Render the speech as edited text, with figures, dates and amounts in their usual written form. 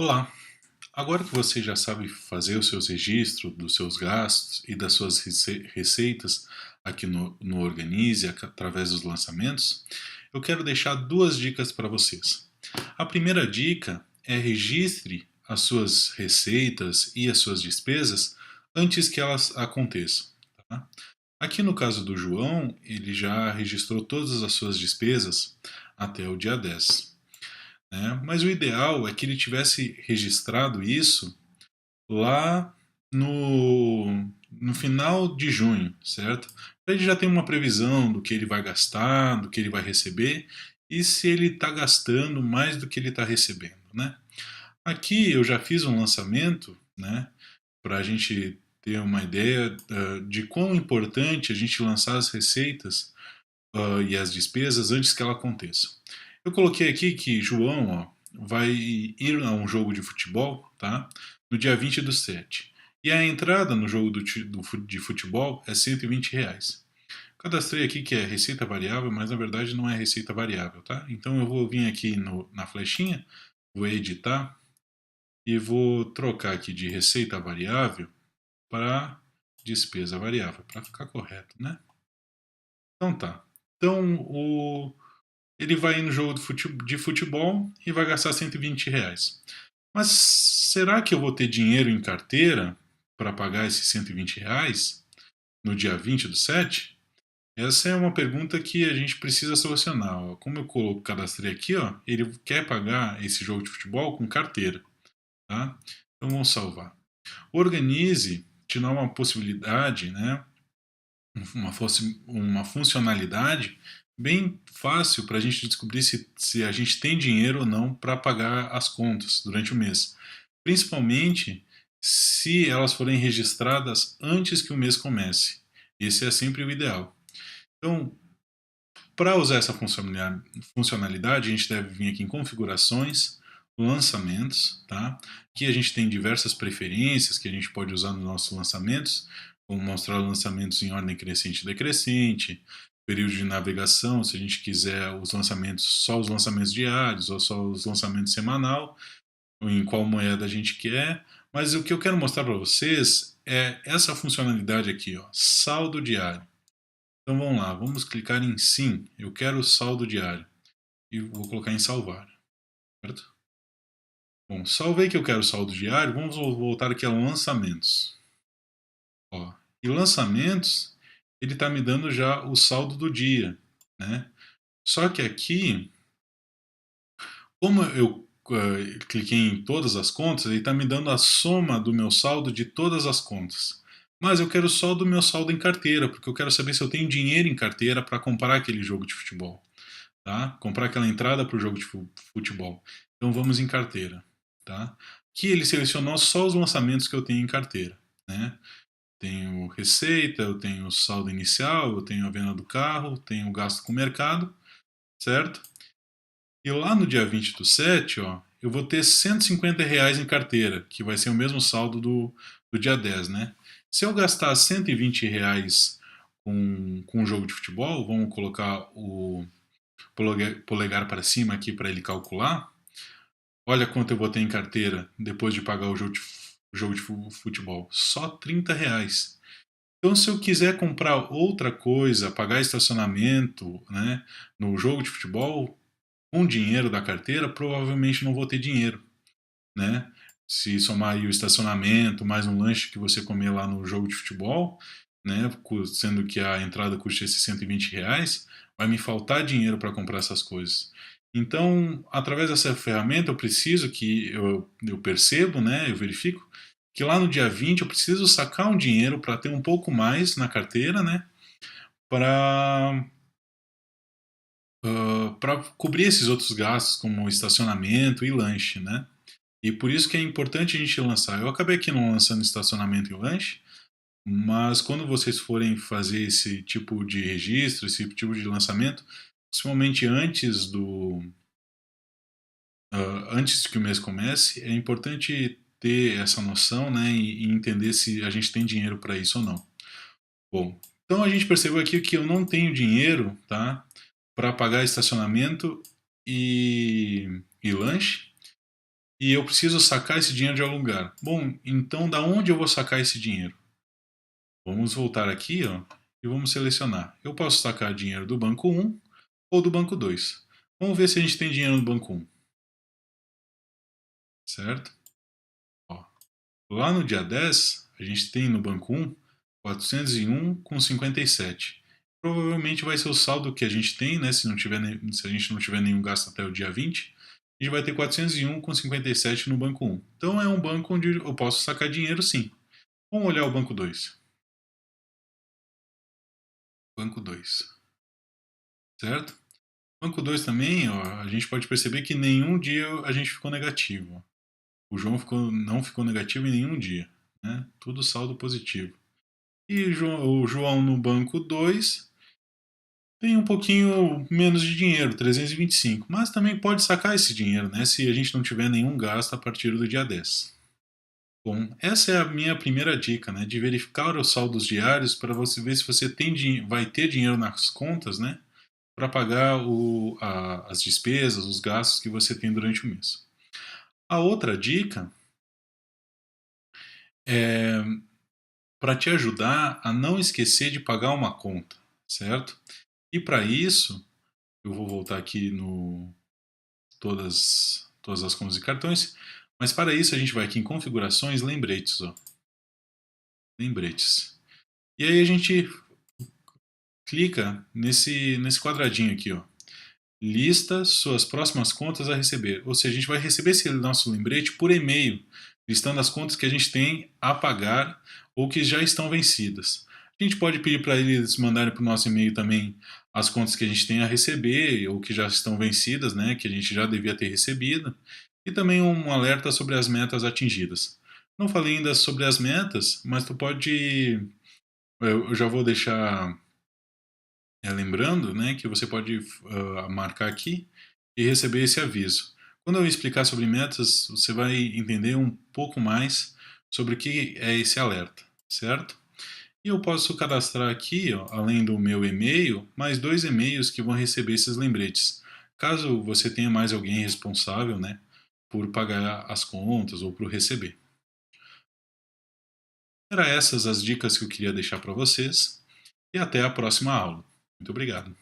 Olá! Agora que você já sabe fazer os seus registros dos seus gastos e das suas receitas aqui no Organize através dos lançamentos, eu quero deixar duas dicas para vocês. A primeira dica é registre as suas receitas e as suas despesas antes que elas aconteçam. Tá? Aqui no caso do João, ele já registrou todas as suas despesas até o dia 10, né? Mas o ideal é que ele tivesse registrado isso lá no final de junho, certo? Para ele já ter uma previsão do que ele vai gastar, do que ele vai receber e se ele está gastando mais do que ele está recebendo, né? Aqui eu já fiz um lançamento, né, para a gente ter uma ideia de quão importante a gente lançar as receitas e as despesas antes que ela aconteça. Eu coloquei aqui que João vai ir a um jogo de futebol, tá? No dia 20 do 7. E a entrada no jogo de futebol é R$ 120. Cadastrei aqui que é receita variável, mas na verdade não é receita variável, tá? Então eu vou vir aqui na flechinha, vou editar e vou trocar aqui de receita variável para despesa variável, para ficar correto, né? Então tá. Então ele vai ir no jogo de futebol e vai gastar R$ 120. Mas será que eu vou ter dinheiro em carteira para pagar esses R$ 120 no dia 20 do 7? Essa é uma pergunta que a gente precisa solucionar. Ó. Como eu cadastrei aqui, ó, ele quer pagar esse jogo de futebol com carteira. Tá? Então vamos salvar. O Organize te dá uma possibilidade, né, uma funcionalidade bem fácil para a gente descobrir se a gente tem dinheiro ou não para pagar as contas durante o mês. Principalmente se elas forem registradas antes que o mês comece. Esse é sempre o ideal. Então, para usar essa funcionalidade, a gente deve vir aqui em configurações, lançamentos, tá? Aqui a gente tem diversas preferências que a gente pode usar nos nossos lançamentos, como mostrar lançamentos em ordem crescente e decrescente, período de navegação, se a gente quiser os lançamentos, só os lançamentos diários ou só os lançamentos semanal, ou em qual moeda a gente quer. Mas o que eu quero mostrar para vocês é essa funcionalidade aqui, ó, saldo diário. Então vamos lá, vamos clicar em sim, eu quero o saldo diário e vou colocar em salvar, certo? Bom, salvei que eu quero o saldo diário, vamos voltar aqui a lançamentos. Ó, e lançamentos, ele está me dando já o saldo do dia, né? Só que aqui, como eu cliquei em todas as contas, ele está me dando a soma do meu saldo de todas as contas. Mas eu quero só do meu saldo em carteira, porque eu quero saber se eu tenho dinheiro em carteira para comprar aquele jogo de futebol. Tá? Comprar aquela entrada para o jogo de futebol. Então vamos em carteira, tá? Aqui ele selecionou só os lançamentos que eu tenho em carteira, né? Tenho receita, eu tenho saldo inicial, eu tenho a venda do carro, tenho o gasto com o mercado, certo? E lá no dia 20 do 7, ó, eu vou ter R$ 150 em carteira, que vai ser o mesmo saldo do dia 10, né? Se eu gastar R$ 120 com um jogo de futebol, vamos colocar o polegar para cima aqui para ele calcular. Olha quanto eu botei em carteira depois de pagar o jogo de futebol. Só R$ 30. Então, se eu quiser comprar outra coisa, pagar estacionamento, né, no jogo de futebol, com dinheiro da carteira, provavelmente não vou ter dinheiro, né? Se somar aí o estacionamento, mais um lanche que você comer lá no jogo de futebol, né, sendo que a entrada custa esses R$ 120, vai me faltar dinheiro para comprar essas coisas. Então, através dessa ferramenta, eu preciso que eu percebo, né, eu verifico que lá no dia 20 eu preciso sacar um dinheiro para ter um pouco mais na carteira, né, para para cobrir esses outros gastos, como estacionamento e lanche, né? E por isso que é importante a gente lançar. Eu acabei aqui não lançando estacionamento e lanche, mas quando vocês forem fazer esse tipo de registro, esse tipo de lançamento, principalmente antes que o mês comece, é importante ter essa noção, né, e entender se a gente tem dinheiro para isso ou não. Bom, então a gente percebeu aqui que eu não tenho dinheiro, tá, para pagar estacionamento e lanche. e eu preciso sacar esse dinheiro de algum lugar. Bom, então da onde eu vou sacar esse dinheiro? Vamos voltar aqui, ó, e vamos selecionar. Eu posso sacar dinheiro do banco 1 ou do banco 2. Vamos ver se a gente tem dinheiro no banco 1, certo? Ó, lá no dia 10, a gente tem no banco 1 401,57. Provavelmente vai ser o saldo que a gente tem, né? Se a gente não tiver nenhum gasto até o dia 20, a gente vai ter 401,57 no banco 1. Então é um banco onde eu posso sacar dinheiro, sim. Vamos olhar o banco 2. Banco 2, certo? Banco 2 também, ó, a gente pode perceber que nenhum dia a gente ficou negativo. O João não ficou negativo em nenhum dia, né? Tudo saldo positivo. E o João no banco 2 tem um pouquinho menos de dinheiro, 325, mas também pode sacar esse dinheiro, né, se a gente não tiver nenhum gasto a partir do dia 10. Bom, essa é a minha primeira dica, né, de verificar os saldos diários para você ver se você vai ter dinheiro nas contas, né, para pagar as despesas, os gastos que você tem durante o mês. A outra dica é para te ajudar a não esquecer de pagar uma conta, certo? E para isso, eu vou voltar aqui no todas as contas e cartões, mas para isso a gente vai aqui em configurações, lembretes, ó, lembretes. E aí a gente clica nesse quadradinho aqui, ó, lista suas próximas contas a receber. Ou seja, a gente vai receber esse nosso lembrete por e-mail, listando as contas que a gente tem a pagar ou que já estão vencidas. A gente pode pedir para eles mandarem para o nosso e-mail também as contas que a gente tem a receber ou que já estão vencidas, né, que a gente já devia ter recebido, e também um alerta sobre as metas atingidas. Não falei ainda sobre as metas, mas tu pode, eu já vou deixar lembrando, né, que você pode marcar aqui e receber esse aviso. Quando eu explicar sobre metas, você vai entender um pouco mais sobre o que é esse alerta, certo? E eu posso cadastrar aqui, ó, além do meu e-mail, mais 2 e-mails que vão receber esses lembretes. Caso você tenha mais alguém responsável, né, por pagar as contas ou por receber. Era essas as dicas que eu queria deixar para vocês e até a próxima aula. Muito obrigado.